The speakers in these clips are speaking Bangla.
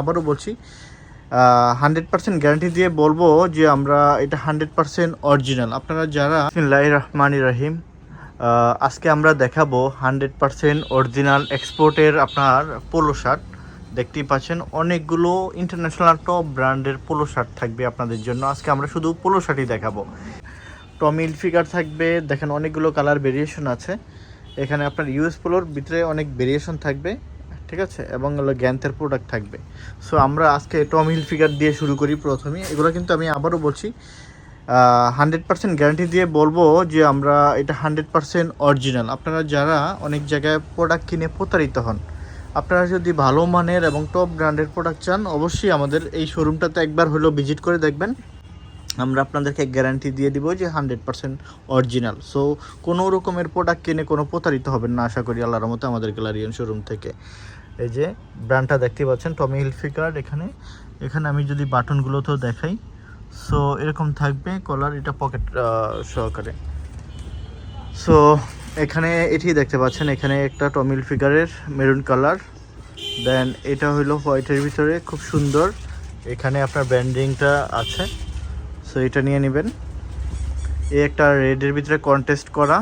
আবারও বলছি 100% গ্যারান্টি দিয়ে বলবো যে আমরা এটা 100% অরিজিনাল। আপনারা যারা বিসমিল্লাহির রহমানির রহিম, আজকে আমরা দেখাবো 100% অরিজিনাল এক্সপোর্টের আপনার পোলো শার্ট। দেখতেই পাচ্ছেন অনেকগুলো ইন্টারন্যাশনাল টপ ব্র্যান্ডের পোলো শার্ট থাকবে আপনাদের জন্য। আজকে আমরা শুধু পোলো শার্টই দেখাবো। টমি হিলফিগার থাকবে, দেখেন অনেকগুলো কালার ভেরিয়েশন আছে এখানে। আপনার ইউএস পোলোর ভিতরে অনেক ভেরিয়েশন থাকবে, ঠিক আছে, এবং হলো গ্যান্থের প্রোডাক্ট থাকবে। সো আমরা আজকে টমি হিলফিগার দিয়ে শুরু করি প্রথমে। এগুলো কিন্তু আমি আবারও বলছি 100% গ্যারান্টি দিয়ে বলবো যে আমরা এটা 100% অরিজিনাল। আপনারা যারা অনেক জায়গায় প্রোডাক্ট কিনে প্রতারিত হন, আপনারা যদি ভালো মানের এবং টপ ব্র্যান্ডের প্রোডাক্ট চান, অবশ্যই আমাদের এই শোরুমটাতে একবার হলেও ভিজিট করে দেখবেন। আমরা আপনাদেরকে গ্যারান্টি দিয়ে দিব যে 100% অরিজিনাল। সো কোনো রকমের প্রোডাক্ট কিনে কোনো প্রতারিত হবেন না আশা করি আল্লাহর মতো আমাদের গ্যালারিয়ান শোরুম থেকে। এই যে ব্র্যান্ডটা দেখতে পাচ্ছেন টমি হিলফিগার। এখানে আমি যদি বাটনগুলোতেও দেখাই, সো এরকম থাকবে কলার, এটা পকেট সহকারে। সো এখানে এটি দেখতে পাচ্ছেন, এখানে একটা টমি হিলফিগারের মেরুন কালার, দেন এটা হলো হোয়াইটের ভিতরে খুব সুন্দর। এখানে আপনার ব্র্যান্ডিংটা আছে, সো এটা নিয়ে নেবেন। এই একটা রেডের ভিতরে কন্টেস্ট করা,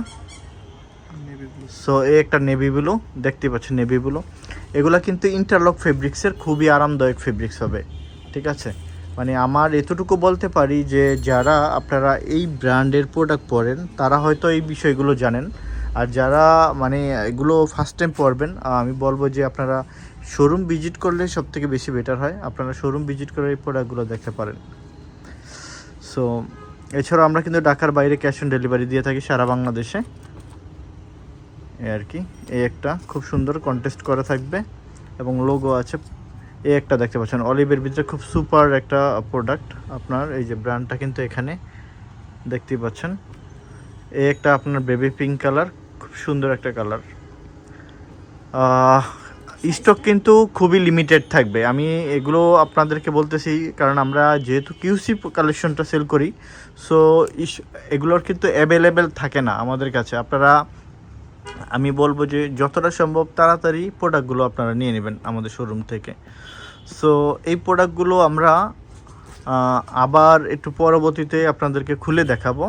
সো এই একটা নেভি ব্লু দেখতে পাচ্ছেন, নেভি ব্লু। এগুলা কিন্তু ইন্টারলক ফেব্রিক্সের খুবই আরামদায়ক ফেব্রিক্স হবে, ঠিক আছে। মানে আমার এতটুকু বলতে পারি যে যারা আপনারা এই ব্র্যান্ডের প্রোডাক্ট পরেন তারা হয়তো এই বিষয়গুলো জানেন, আর যারা মানে এগুলো ফার্স্ট টাইম পরবেন, আমি বলবো যে আপনারা শোরুম ভিজিট করলে সবথেকে বেশি বেটার হয়। আপনারা শোরুম ভিজিট করে এই প্রোডাক্টগুলো দেখতে পারেন। সো এছাড়াও আমরা কিন্তু ঢাকার বাইরে ক্যাশ অন ডেলিভারি দিয়ে থাকি সারা বাংলাদেশে, এই আর কি। এই একটা খুব সুন্দর কন্টেস্ট করা থাকবে এবং লোগো আছে। এই একটা দেখতে পাচ্ছেন অলিভের ভিতরে খুব সুপার একটা প্রোডাক্ট আপনার। এই যে ব্র্যান্ডটা কিন্তু এখানে দেখতেই পাচ্ছেন। এই একটা আপনার বেবি পিঙ্ক কালার, খুব সুন্দর একটা কালার। স্টক কিন্তু খুবই লিমিটেড থাকবে। আমি এগুলো আপনাদেরকে বলতেছি কারণ আমরা যেহেতু কিউসি কালেকশনটা সেল করি, সো এগুলোর কিন্তু অ্যাভেলেবেল থাকে না আমাদের কাছে। আপনারা, আমি বলবো যে যতটা সম্ভব তাড়াতাড়ি প্রোডাক্টগুলো আপনারা নিয়ে নেবেন আমাদের শোরুম থেকে। সো এই প্রোডাক্টগুলো আমরা আবার একটু পরবর্তীতে আপনাদেরকে খুলে দেখাবো।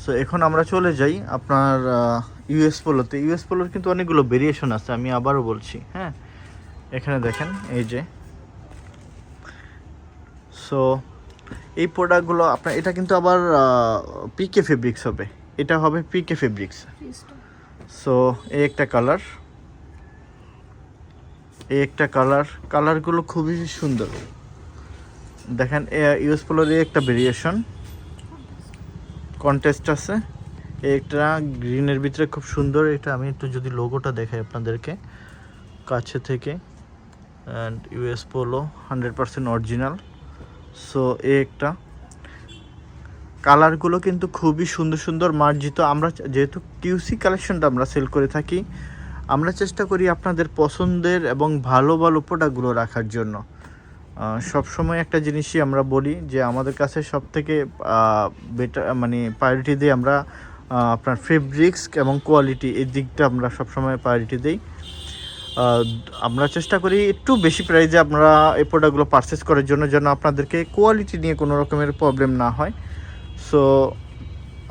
সো এখন আমরা চলে যাই আপনার ইউএস পোলোতে। ইউএস পোলোর কিন্তু অনেকগুলো ভেরিয়েশন আছে, আমি আবারও বলছি। হ্যাঁ, এখানে দেখেন এই যে। সো এই প্রোডাক্টগুলো আপনার, এটা কিন্তু আবার পিকে ফেব্রিক্স হবে, এটা হবে পিকে ফেব্রিক্স। সো এই একটা কালার, এই একটা কালারগুলো খুবই সুন্দর। দেখেন ইউএস পোলোর এই একটা ভেরিয়েশন কন্টেস্ট আছে। এই একটা গ্রিনের ভিতরে খুব সুন্দর। এটা আমি একটু যদি লোগোটা দেখাই আপনাদেরকে কাছে থেকে, and US polo 100% original. So এই একটা কালারগুলো কিন্তু খুবই সুন্দর সুন্দর মার্জিত। আমরা যেহেতু কিউসি কালেকশনটা আমরা সেল করে থাকি, আমরা চেষ্টা করি আপনাদের পছন্দের এবং ভালো ভালো প্রোডাক্টগুলো রাখার জন্য। সবসময় একটা জিনিসই আমরা বলি যে আমাদের কাছে সবথেকে বেটার মানে প্রায়োরিটি দিই আমরা আপনার ফেব্রিক্স এবং কোয়ালিটি, এই দিকটা আমরা সবসময় প্রায়োরিটি দিই। আমরা চেষ্টা করি একটু বেশি প্রাইসে আপনারা এই প্রোডাক্টগুলো পারচেস করার জন্য, যেন আপনাদেরকে কোয়ালিটি নিয়ে কোনো রকমের প্রবলেম না হয়। সো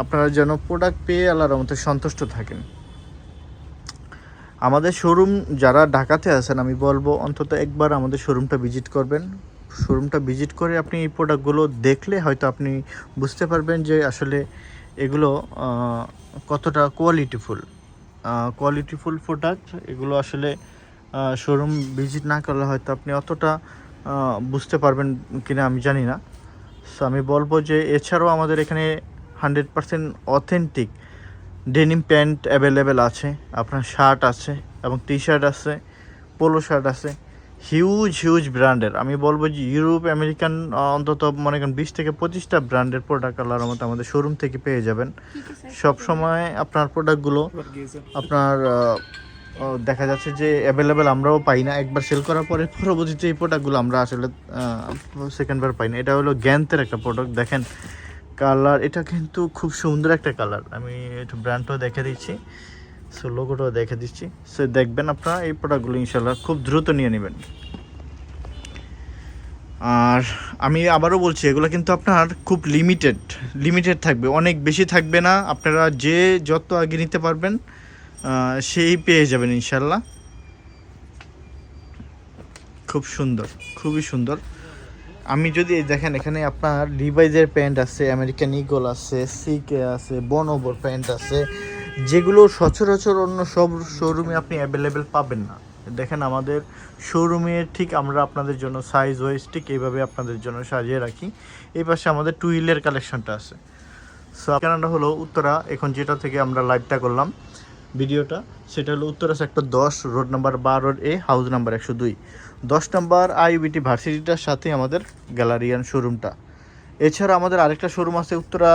আপনারা যেন প্রোডাক্ট পেয়ে আল্লাহর রহমতে সন্তুষ্ট থাকেন। আমাদের শোরুম যারা ঢাকাতে আছেন, আমি বলবো অন্তত একবার আমাদের শোরুমটা ভিজিট করবেন। শোরুমটা ভিজিট করে আপনি এই প্রোডাক্টগুলো দেখলে হয়তো আপনি বুঝতে পারবেন যে আসলে এগুলো কতটা কোয়ালিটিফুল প্রোডাক্ট। এগুলো আসলে শোরুম ভিজিট না করলে হয়তো আপনি অতটা বুঝতে পারবেন কিনা আমি জানি না। সো আমি বলবো যে এছাড়াও আমাদের এখানে 100% অথেন্টিক ডেনিম প্যান্ট অ্যাভেলেবেল আছে, আপনার শার্ট আছে এবং টি শার্ট আছে, পোলো শার্ট আছে, হিউজ ব্র্যান্ডের। আমি বলবো যে ইউরোপ আমেরিকান অন্তত মনে করেন 20 থেকে 25টা ব্র্যান্ডের প্রোডাক্ট আল্লাহর মতো আমাদের শোরুম থেকে পেয়ে যাবেন। সব সময় আপনার প্রোডাক্টগুলো আপনার দেখা যাচ্ছে যে অ্যাভেলেবেল আমরাও পাই না। একবার সেল করার পরে পরবর্তীতে এই প্রোডাক্টগুলো আমরা আসলে সেকেন্ডবার পাই না। এটা হলো গ্যান্থের একটা প্রোডাক্ট, দেখেন কালার, এটা কিন্তু খুব সুন্দর একটা কালার। আমি একটু ব্র্যান্ডটাও দেখে দিচ্ছি, সো লোগোটাও দেখে দিচ্ছি। সো দেখবেন আপনারা এই প্রোডাক্টগুলো ইনশাল্লাহ খুব দ্রুত নিয়ে নেবেন। আর আমি আবারও বলছি, এগুলো কিন্তু আপনার খুব লিমিটেড থাকবে, অনেক বেশি থাকবে না। আপনারা যে যত আগে নিতে পারবেন সেই পেয়ে যাবেন ইনশাল্লাহ। খুব সুন্দর, খুবই সুন্দর। আমি যদি দেখেন, এখানে আপনার লিভাইজের প্যান্ট আছে, আমেরিকান ইগল আছে, সিকে আছে, বনোবর প্যান্ট আছে, যেগুলো সচরাচর অন্য সব শোরুমে আপনি অ্যাভেলেবেল পাবেন না। দেখেন আমাদের শোরুমে ঠিক আমরা আপনাদের জন্য সাইজ ওয়াইজ ঠিক এইভাবে আপনাদের জন্য সাজিয়ে রাখি। এই পাশে আমাদের টু হুইলের কালেকশনটা আছে। সো আপনারা হলো উত্তরা, এখন যেটা থেকে আমরা লাইভটা করলাম ভিডিওটা, সেটা হলো Uttara sector 10, road number 12A, house number 102, 10 নম্বর আইবিটি ভার্সিটিটার সাথে আমাদের গ্যালারিয়ান শোরুমটা। এছাড়া আমাদের আরেকটা শোরুম আছে উত্তরা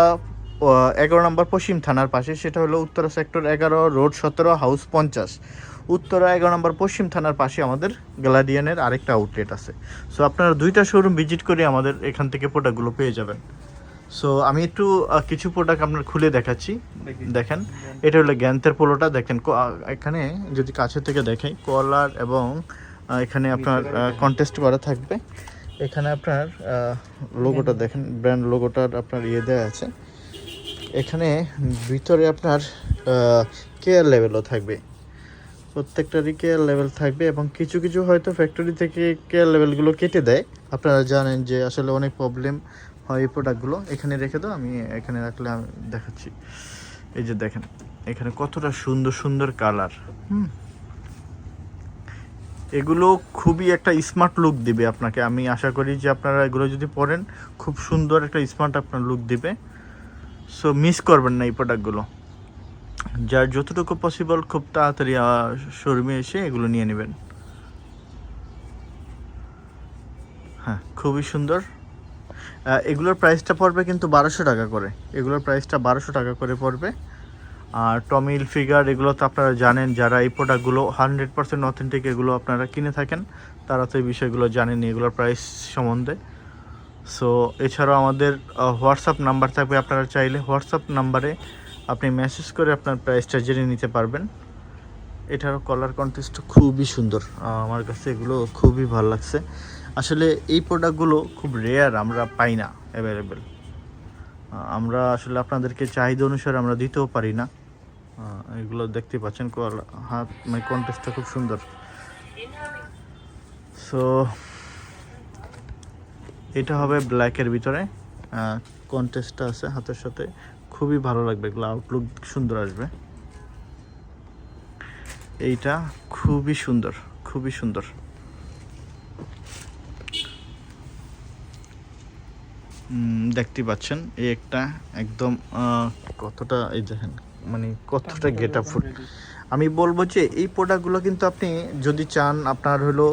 11 নম্বর পশ্চিম থানার পাশে, সেটা হলো Uttara sector 11, road 17, house 50। Uttara 11 নম্বর পশ্চিম থানার পাশে আমাদের গ্যালারিয়ানের আরেকটা আউটলেট আছে। সো আপনারা দুইটা শোরুম ভিজিট করে আমাদের এখান থেকে প্রোডাক্টগুলো পেয়ে যাবেন। সো আমি একটু কিছু প্রোডাক্ট আপনার খুলে দেখাচ্ছি। দেখেন, এটা হলো গ্যান্থের পোলোটা। দেখেন এখানে যদি কাছে থেকে দেখাই, কলার এবং এখানে আপনার কন্টেস্ট করা থাকবে। এখানে আপনার লোগোটা দেখেন, ব্র্যান্ড লোগোটার আপনার দেওয়া আছে। এখানে ভিতরে আপনার কেয়ার লেভেলও থাকবে, প্রত্যেকটারই কেয়ার লেভেল থাকবে, এবং কিছু কিছু হয়তো ফ্যাক্টরি থেকে কেয়ার লেভেলগুলো কেটে দেয়। আপনারা জানেন যে আসলে অনেক প্রবলেম হয় এই প্রোডাক্টগুলো। এখানে রেখে দাও, আমি এখানে রাখলে আমি দেখাচ্ছি। এই যে দেখেন, এখানে কতটা সুন্দর সুন্দর কালার। এগুলো খুবই একটা স্মার্ট লুক দিবে আপনাকে। আমি আশা করি যে আপনারা এগুলো যদি পরেন, খুব সুন্দর একটা স্মার্ট আপনার লুক দিবে। সো মিস করবেন না এই প্রোডাক্টগুলো। যার যতটুকু পসিবল খুব তাড়াতাড়ি শোরুমে এসে এগুলো নিয়ে নেবেন। হ্যাঁ, খুবই সুন্দর। এগুলোর প্রাইসটা পড়বে কিন্তু 1200 টাকা করে। এগুলোর প্রাইসটা 1200 টাকা করে পড়বে। আর টমি হিলফিগার, এগুলো তো আপনারা জানেন, যারা এই প্রোডাক্টগুলো 100% অথেন্টিক এগুলো আপনারা কিনে থাকেন, তারা তো এই বিষয়গুলো জানেন এগুলোর প্রাইস সম্বন্ধে। সো এছাড়াও আমাদের হোয়াটসঅ্যাপ নাম্বার থাকবে, আপনারা চাইলে হোয়াটসঅ্যাপ নাম্বারে আপনি মেসেজ করে আপনার প্রাইসটা জেনে নিতে পারবেন। এটারও কালার কন্ট্রাস্ট খুবই সুন্দর, আমার কাছে এগুলো খুবই ভালো লাগছে। আসলে এই প্রোডাক্টগুলো খুব রেয়ার, আমরা পাই না অ্যাভেলেবেল। আমরা আসলে আপনাদেরকে চাহিদা অনুসারে আমরা দিতেও পারি না। এগুলো দেখতে পাচ্ছেন, হাত মানে কন্ট্রাস্টটা খুব সুন্দর। সো এটা হবে ব্ল্যাকের ভিতরে, কন্ট্রাস্টটা আছে হাতের সাথে, খুবই ভালো লাগবে, এগুলো আউটলুক সুন্দর আসবে। এইটা খুবই সুন্দর, খুবই সুন্দর। দেখতে পাচ্ছেন এই একটা একদম কতটা, এই দেখেন মানে কতটা গেট আপ ফুড। আমি বলবো যে এই প্রোডাক্টগুলো কিন্তু আপনি যদি চান, আপনার হলো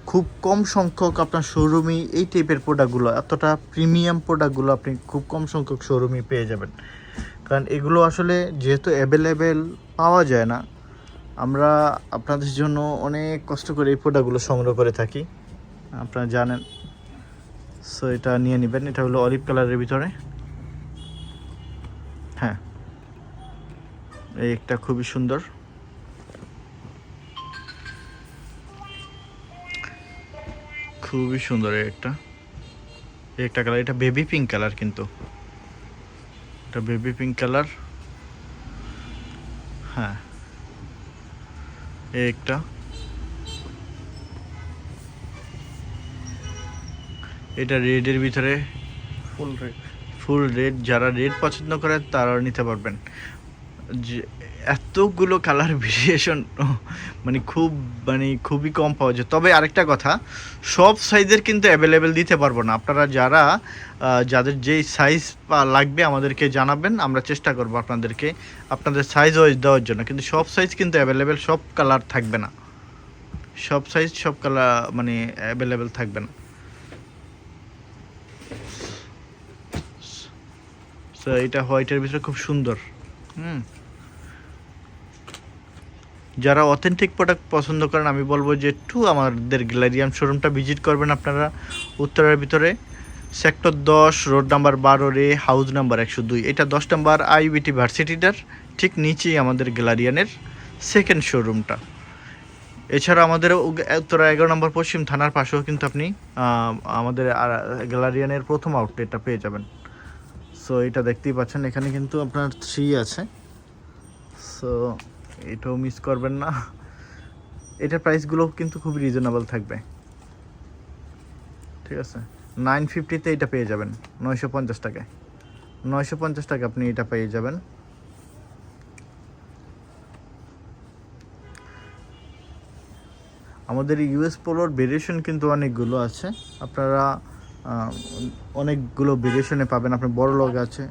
খুব কম সংখ্যক আপনার শোরুমই এই টাইপের প্রোডাক্টগুলো, এতটা প্রিমিয়াম প্রোডাক্টগুলো আপনি খুব কম সংখ্যক শোরুমই পেয়ে যাবেন। কারণ এগুলো আসলে যেহেতু অ্যাভেলেবেল পাওয়া যায় না, আমরা আপনাদের জন্য অনেক কষ্ট করে এই প্রোডাক্টগুলো সংগ্রহ করে থাকি, আপনারা জানেন। সো এটা নিয়ে নেবেন। এটা হলো অলিভ কালারের ভিতরে। হ্যাঁ, এই একটা খুবই সুন্দর, খুবই সুন্দর। এই একটা কালার, এটা বেবি পিঙ্ক কালার, কিন্তু এটা বেবি পিঙ্ক কালার। হ্যাঁ, এই একটা, এটা রেডের ভিতরে, ফুল রেড। যারা রেড পছন্দ করেন তারা নিতে পারবেন। যে এতগুলো কালার ভেরিয়েশন মানে খুবই কম পাওয়া যায়। তবে আরেকটা কথা, সব সাইজের কিন্তু অ্যাভেলেবেল দিতে পারবো না। আপনারা যাদের যেই সাইজ লাগবে আমাদেরকে জানাবেন, আমরা চেষ্টা করব আপনাদের সাইজ ওয়াইজ দেওয়ার জন্য। কিন্তু সব সাইজ কিন্তু অ্যাভেলেবেল, সব কালার থাকবে না, সব সাইজ সব কালার মানে অ্যাভেলেবেল থাকবে না। তো এটা হোয়াইটের ভিতরে খুব সুন্দর। যারা অথেন্টিক প্রোডাক্ট পছন্দ করেন, আমি বলবো যে একটু আমাদের গ্যালারিয়ান শোরুমটা ভিজিট করবেন আপনারা। উত্তরের ভিতরে sector 10, road number 12A, house number 102। এটা 10 নম্বর আইবিটি ভার্সিটিটার ঠিক নিচেই আমাদের গ্যালারিয়ানের সেকেন্ড শোরুমটা। এছাড়া আমাদের উত্তরা 11 নম্বর পশ্চিম থানার পাশেও কিন্তু আপনি আমাদের গ্যালারিয়ানের প্রথম আউটলেটটা পেয়ে যাবেন। সো এটা দেখতেই পাচ্ছেন, এখানে কিন্তু আপনার 3 আছে। সো এটাও মিস করবেন না। এটার প্রাইসগুলো কিন্তু খুব রিজনেবল থাকবে, ঠিক আছে। 950-তে এটা পেয়ে যাবেন, 950 টাকায়। 950 টাকা আপনি এটা পেয়ে যাবেন। আমাদের ইউএস পোলোর ভেরিয়েশন কিন্তু অনেকগুলো আছে, আপনারা অনেকগুলো ভেরিয়েশনে পাবেন। আপনার বড় লগ আছে,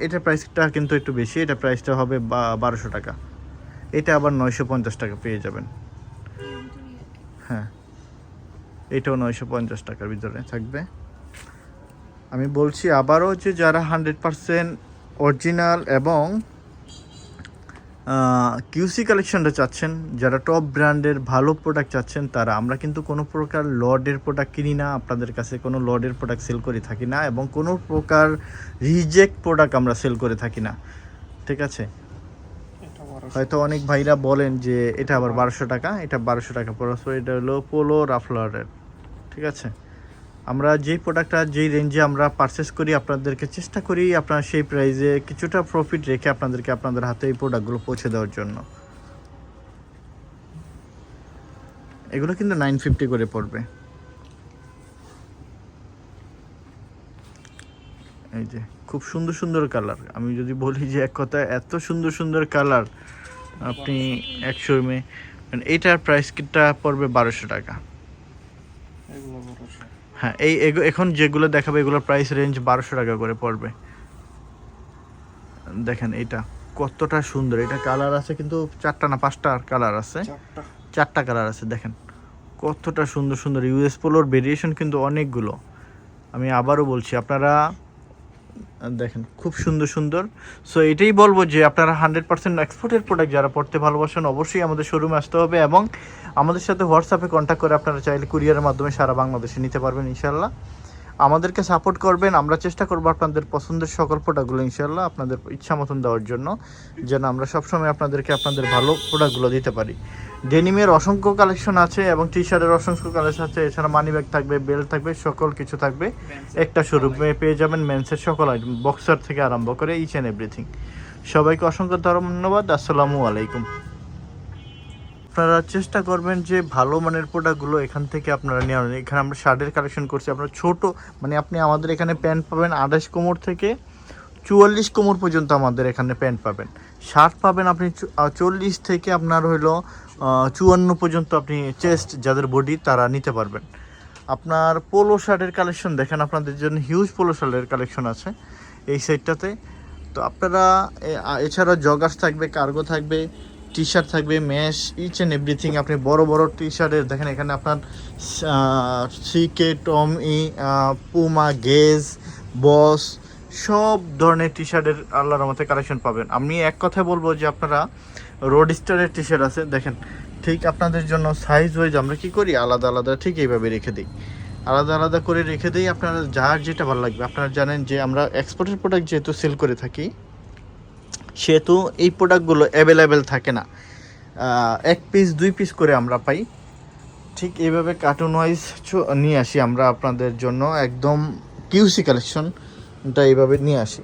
এটার প্রাইসটা কিন্তু একটু বেশি, এটা প্রাইসটা হবে 1200 টাকা। এটা আবার 950 টাকা পেয়ে যাবেন। হ্যাঁ, এটাও 950 টাকার ভিতরে থাকবে। আমি বলছি আবারও যে যারা 100% অরিজিনাল এবং কিউসি কালেকশনটা চাচ্ছেন, যারা টপ ব্র্যান্ডের ভালো প্রোডাক্ট চাচ্ছেন, তারা আমরা কিন্তু কোনো প্রকার লডের প্রোডাক্ট কিনি না, আপনাদের কাছে কোনো লডের প্রোডাক্ট সেল করে থাকি না, এবং কোনো প্রকার রিজেক্ট প্রোডাক্ট আমরা সেল করে থাকি না, ঠিক আছে। হয়তো অনেক ভাইরা বলেন যে এটা আবার 1200 টাকা, এটা 1200 টাকা পড়াশো, এটা হলো পোলো রাফলারের, ঠিক আছে। আমরা যেই প্রোডাক্টটা যেই রেঞ্জে আমরা পারচেস করি, আপনাদেরকে চেষ্টা করি আপনারা সেই প্রাইসে কিছুটা প্রফিট রেখে আপনাদেরকে আপনাদের হাতে এই প্রোডাক্টগুলো পৌঁছে দেওয়ার জন্য। এগুলো কিন্তু 950 করে পড়বে। এই যে খুব সুন্দর সুন্দর কালার, আমি যদি বলি যে এক কথায় এত সুন্দর সুন্দর কালার আপনি এক শোরুমে, এইটার প্রাইসটা পড়বে 1200 টাকা। হ্যাঁ, এখন যেগুলো দেখাবে এগুলোর প্রাইস রেঞ্জ 1200 টাকা করে পড়বে। দেখেন এটা কতটা সুন্দর, এটা কালার আছে কিন্তু 4টা না 5টা কালার আছে, 4টা কালার আছে। দেখেন কতটা সুন্দর সুন্দর ইউএস পোলোর ভেরিয়েশন কিন্তু অনেকগুলো। আমি আবারও বলছি, আপনারা দেখেন খুব সুন্দর সুন্দর। সো এটাই বলবো যে আপনারা 100% এক্সপোর্টের প্রোডাক্ট যারা পড়তে ভালোবাসেন, অবশ্যই আমাদের শোরুমে আসতে হবে, এবং আমাদের সাথে হোয়াটসঅ্যাপে কন্ট্যাক্ট করে আপনারা চাইলে কুরিয়ারের মাধ্যমে সারা বাংলাদেশে নিতে পারবেন ইনশাল্লাহ। আমাদেরকে সাপোর্ট করবেন, আমরা চেষ্টা করবো আপনাদের পছন্দের সকল প্রোডাক্টগুলো ইনশাল্লাহ আপনাদের ইচ্ছা মতন দেওয়ার জন্য, যেন আমরা সবসময় আপনাদেরকে আপনাদের ভালো প্রোডাক্টগুলো দিতে পারি। ডেনিমের অসংখ্য কালেকশন আছে এবং টি শার্টের অসংখ্য কালেকশন আছে, এছাড়া মানি ব্যাগ থাকবে, বেল্ট থাকবে, সকল কিছু থাকবে একটা শোরুমে পেয়ে যাবেন। মেন্সের সকল আইটেম, বক্সার থেকে আরম্ভ করে ইচ অ্যান্ড এভরিথিং। সবাইকে অসংখ্য ধন্যবাদ। আসসালামু আলাইকুম। আপনারা চেষ্টা করবেন যে ভালো মানের প্রোডাক্টগুলো এখান থেকে আপনারা নেওয়া। এখানে আমরা শার্টের কালেকশন করছি, আপনারা ছোট মানে আপনি আমাদের এখানে প্যান্ট পাবেন 28 কোমর থেকে 44 কোমর পর্যন্ত আমাদের এখানে প্যান্ট পাবেন। শার্ট পাবেন আপনি 40 থেকে আপনার হইলো 54 পর্যন্ত আপনি চেস্ট যাদের বডি তারা নিতে পারবেন। আপনার পোলো শার্টের কালেকশন দেখেন, আপনাদের জন্য হিউজ পোলো শার্টের কালেকশন আছে এই সাইডটাতে। তো আপনারা এছাড়া জগার্স থাকবে, কার্গো থাকবে, টি শার্ট থাকবে, ম্যাশ, ইচ অ্যান্ড এভরিথিং। আপনি বড় বড় টি শার্টের দেখেন এখানে আপনার সিকে, টমি, পুমা, গেজ, বস সব ধরনের টি শার্টের আল্লাহর মধ্যে কালেকশন পাবেন। আমি এক কথা বলবো যে আপনারা রোড স্টারের টি শার্ট আছে দেখেন, ঠিক আপনাদের জন্য সাইজ ওয়াইজ আমরা কি করি আলাদা আলাদা ঠিক এইভাবে রেখে দিই, আলাদা আলাদা করে রেখে দিই। আপনারা যার যেটা ভালো লাগবে, আপনারা জানেন যে আমরা এক্সপোর্টের প্রোডাক্ট যেহেতু সেল করে থাকি, সেহেতু এই প্রোডাক্টগুলো অ্যাভেলেবেল থাকে না, 1 পিস 2 পিস করে আমরা পাই। ঠিক এইভাবে কার্টুন ওয়াইজ নিয়ে আসি আমরা আপনাদের জন্য, একদম কিউসি কালেকশনটা এইভাবে নিয়ে আসি।